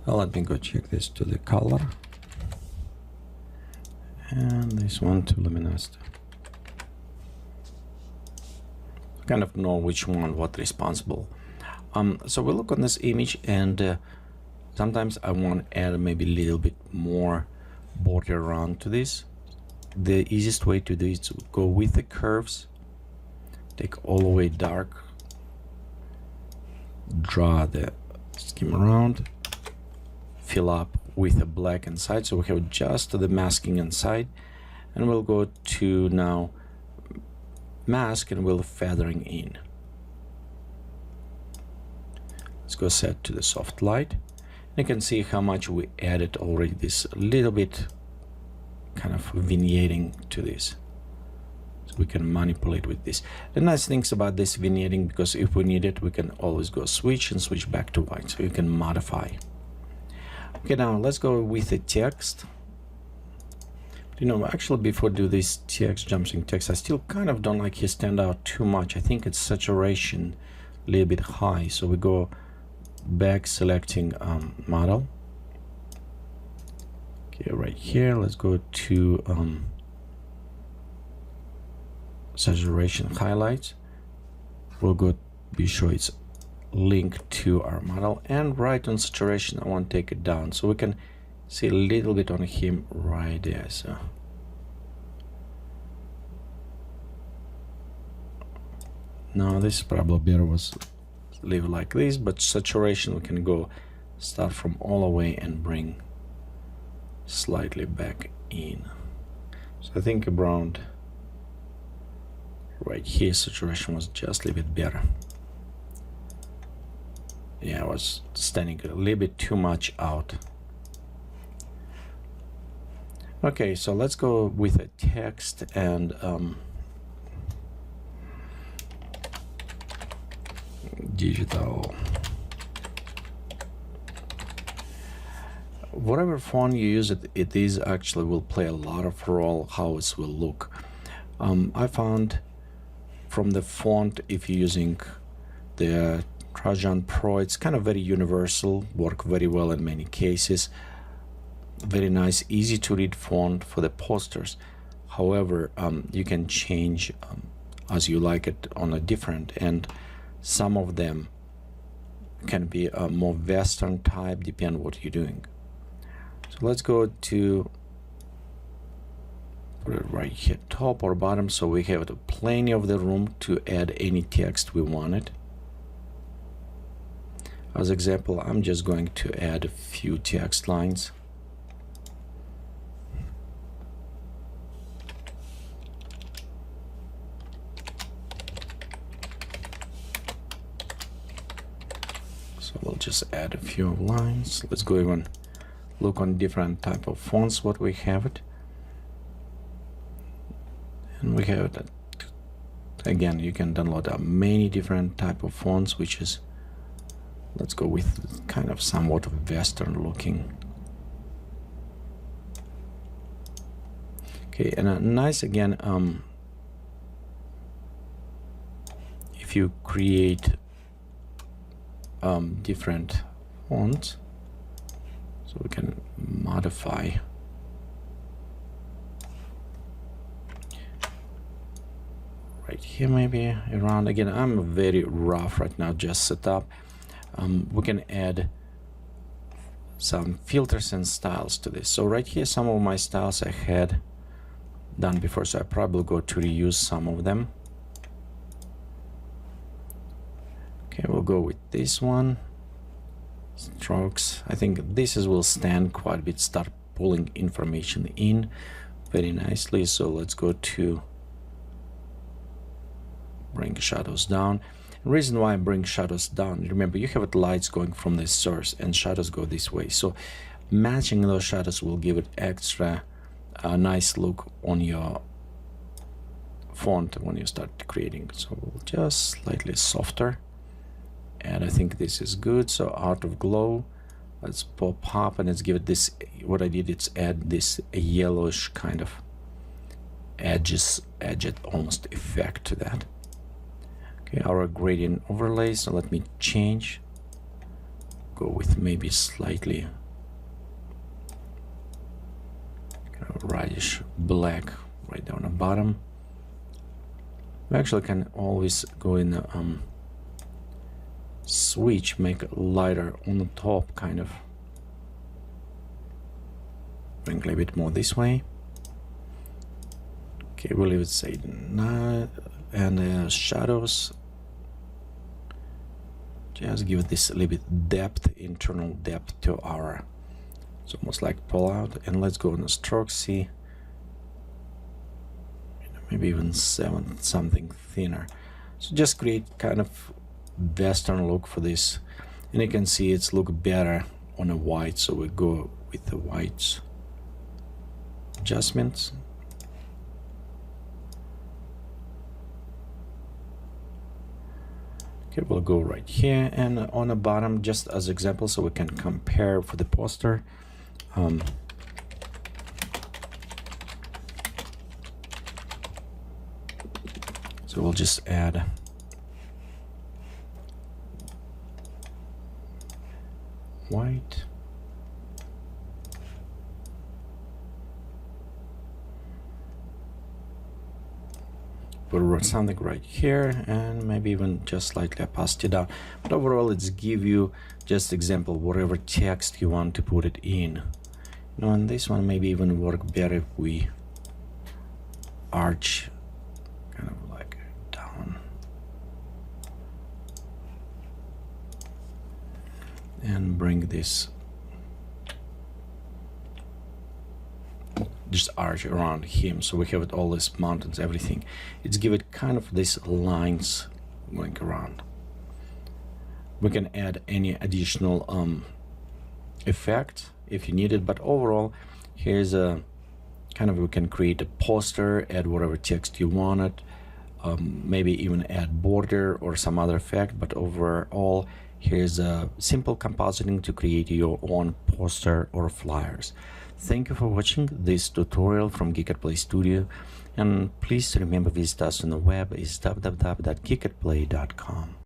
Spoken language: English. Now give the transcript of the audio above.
Well, let me go check this to the color. And this one to luminosity. Kind of know which one what responsible. So we look on this image, and sometimes I want to add maybe a little bit more border around to this. The easiest way to do it is to go with the curves, take all the way dark, draw the scheme around, fill up with a black inside, so we have just the masking inside, and we'll go to now mask and we'll feathering in. Let's go set to the soft light. You can see how much we added already, this little bit kind of vignetting to this, so we can manipulate with this. The nice things about this vignetting, because if we need it, we can always go switch and switch back to white, so you can modify. Okay, now let's go with the text. You know, actually, before do this text, jumping text, I still kind of don't like his stand out too much. I think it's saturation a little bit high, so we go back, selecting model. Okay, right here, let's go to saturation highlights. We'll go be sure it's linked to our model, and right on saturation I want to take it down so we can see a little bit on him right there. So now this probably better was leave like this, but saturation we can go start from all the way and bring slightly back in. So I think around right here saturation was just a little bit better. Yeah, I was standing a little bit too much out. Okay, so let's go with a text and digital. Whatever font you use, it is actually will play a lot of role how it will look. I found from the font, if you're using the Trajan Pro, it's kind of very universal, work very well in many cases. Very nice, easy to read font for the posters. However, you can change as you like it on a different, and some of them can be a more Western type, depending on what you're doing. So let's go to put it right here, top or bottom, so we have plenty of the room to add any text we wanted. As example, I'm just going to add a few text lines. So we'll just add a few lines. Let's go even look on different type of fonts what we have it. And we have that again, you can download many different type of fonts, which is, let's go with kind of somewhat Western looking. Okay, and a nice again, if you create different fonts, so we can modify. Right here, maybe around again. I'm very rough right now, just set up. We can add some filters and styles to this. So right here, some of my styles I had done before, so I probably go to reuse some of them. Okay, we'll go with this one. Strokes. I think this will stand quite a bit, start pulling information in very nicely. So let's go to bring shadows down. The reason why I bring shadows down, remember you have lights going from the source and shadows go this way, so matching those shadows will give it extra nice look on your font when you start creating. So we'll just slightly softer, and I think this is good. So out of glow, let's pop up and let's give it this, what I did is add this yellowish kind of edged almost effect to that. Okay, our gradient overlay, so let me change go with maybe slightly kind of reddish black right down the bottom. We actually can always go in the switch, make it lighter on the top, kind of bring a little bit more this way. Okay, we'll leave it say no, and shadows, just give it this a little bit depth, internal depth to our, it's almost like pull out. And let's go on the stroke, see, maybe even 7, something thinner. So just create kind of Western look for this, and you can see it's look better on a white, so we go with the whites adjustments. Okay, we'll go right here, and on the bottom, just as example, so we can compare for the poster. So we'll just add white. Put something right here, and maybe even just slightly opacity down. But overall, it's give you just example whatever text you want to put it in. You know, and this one maybe even work better if we arch kind of like down and bring this just arch around him, so we have it all these mountains, everything. It's give it kind of these lines going around. We can add any additional effect if you need it, but overall here's a kind of, we can create a poster, add whatever text you wanted, maybe even add border or some other effect. But overall, here's a simple compositing to create your own poster or flyers. Thank you for watching this tutorial from Geekatplay Studio, and please remember visit us on the web is www.geekatplay.com.